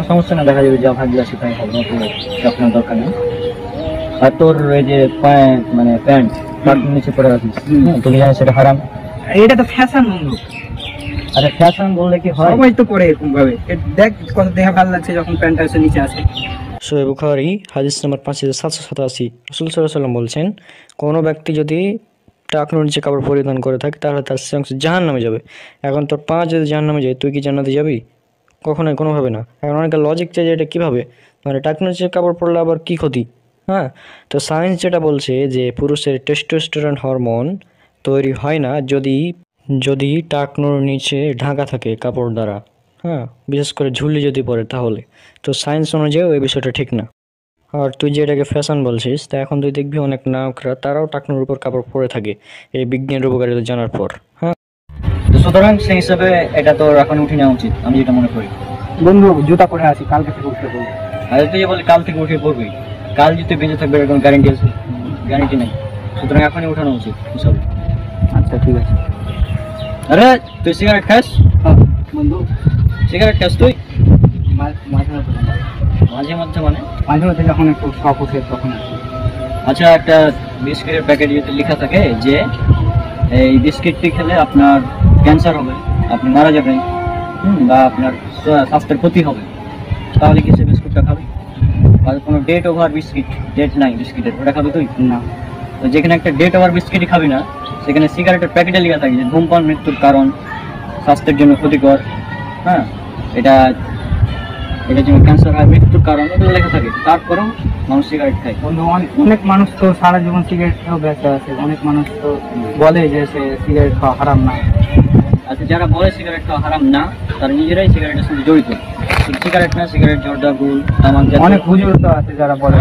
সমস্যা না, দেখা যাবে যা ভাগ্য আছে তাই হবে, আপনার দরকার নেই। আর তোর এই যে মানে প্যান্ট নিচে পরে রাখিস, তুমি জানিস সেটা হারাম। এটা তো ফ্যাশন বন্ধু। আরে ফ্যাশন বললে কি হয়? সবাই তো পরে এরকম ভাবে, দেখ কত দেহা ভালো লাগছে যখন প্যান্টটা এসে নিচে আসে। সহিহ বুখারী হাদিস নম্বর 5787, রাসূল সাল্লাল্লাহু আলাইহি ওয়াসাল্লাম বলছেন, কোনো ব্যক্তি যদি টাকনুর নিচে কাপড় পরিধান করে থাকে তাহলে তার অংশ জাহান্নামে যাবে। এখন তোর পা যদি জাহান্নামে যায়, তুই কি জান্নাতে যাবি? কখনোই, কোনোভাবে না। এখন অনেকে লজিক চাই যে এটা কীভাবে, মানে টাকনুর নিচে কাপড় পরলে আবার কী ক্ষতি? হ্যাঁ, তো সায়েন্স যেটা বলছে যে পুরুষের টেস্টোস্টেরন হরমোন তৈরি হয় না যদি যদি টাকনুর নিচে ঢাকা থাকে কাপড় দ্বারা। হ্যাঁ, বিশেষ করে ঝুলি যদি পরে তাহলে। তো সায়েন্স অনুযায়ী ওই বিষয়টা ঠিক না। আর তুই যে এটাকে ফ্যাশন বলছিস, তা এখন তুই দেখবি অনেক নায়করা তারাও টাকনুর উপর কাপড় পরে থাকে এই বিজ্ঞানের উপকারিতা জানার পর। হ্যাঁ, তো সুতরাং সেই হিসাবে এটা তো এখন উঠে নেওয়া উচিত, আমি যেটা মনে করি। বন্ধু জুতা পরে আছি, কালকে থেকে উঠতে বলবো। আর তুই যে বলি কাল থেকে উঠে পড়বি, কাল যদি বেঁচে থাকবে এর কোনো গ্যারান্টি আছে? গ্যারান্টি নেই। সুতরাং এখনই উঠানো উচিত হিসাব। আচ্ছা ঠিক আছে। আরে তুই সিগারেট খাস? বন্ধু সিগারেট খাস তুই? মাঝে মাঝে মাঝে মধ্যে মানে? মাঝে মাঝে যখন একটু শখ উঠে তখন। আচ্ছা, একটা বিস্কিটের প্যাকেট যদি লেখা থাকে যে এই বিস্কিটটি খেলে আপনার ক্যান্সার হবে, আপনি মারা যাবেন, বা আপনার স্বাস্থ্যের ক্ষতি হবে, তাহলে কি সে বিস্কুটটা খাবে? আর কোনো ডেট ওভার বিস্কিট, ডেট নাই বিস্কিটের, ওটা খাবি তুই? না। তো যেখানে একটা ডেট ওভার বিস্কিটই খাবি না, সেখানে সিগারেটের প্যাকেটে লেখা থাকে যে ধূমপান মৃত্যুর কারণ, স্বাস্থ্যের জন্য ক্ষতিকর, হ্যাঁ, এটা জন্য ক্যান্সার হয়, মৃত্যুর কারণ, এগুলো লেখা থাকে, তারপরেও মানুষ সিগারেট খায়। বন্ধু অনেক মানুষ তো সারা জীবন সিগারেট খেয়েও বেঁচে আছে, অনেক মানুষ তো বলে যে সে সিগারেট খাওয়া হারাম না। আচ্ছা, যারা বলে সিগারেট খাওয়া হারাম না, তারা নিজেরাই সিগারেটের সঙ্গে জড়িত। সিগারেট না, সিগারেট, জর্দা, গুল, তামাক, অনেক হুজুর তো আছে যারা বলে।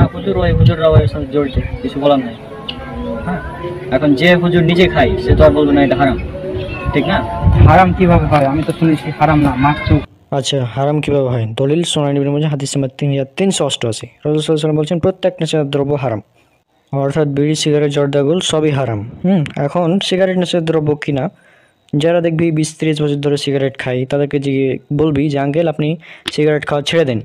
হুজুররাও এর সঙ্গে জড়িত, কিছু বলার নাই। হ্যাঁ, এখন যে হুজুর নিজে খায় সে তো আর বলবে না এটা হারাম, ঠিক না? হারাম কিভাবে হয়? আমি তো শুনেছি হারাম না, মাত্র। আচ্ছা, হারাম কিভাবে হয়? দলিল সুনান ইবনে মাজাহ হাদিস নম্বর 3388, রাসূল সাল্লাল্লাহু আলাইহি ওয়াসাল্লাম বলছেন, প্রত্যেক নেশাদার দ্রব্য হারাম, অর্থাৎ বিড়ি, সিগারেট, জর্দাগুল সবই হারাম। এখন সিগারেট নেশাদার দ্রব্য কিনা, যারা দেখবি 20-30 বছর ধরে সিগারেট খায় তাদেরকে বলবি যে আঙ্কেল আপনি সিগারেট খাওয়া ছেড়ে দেন,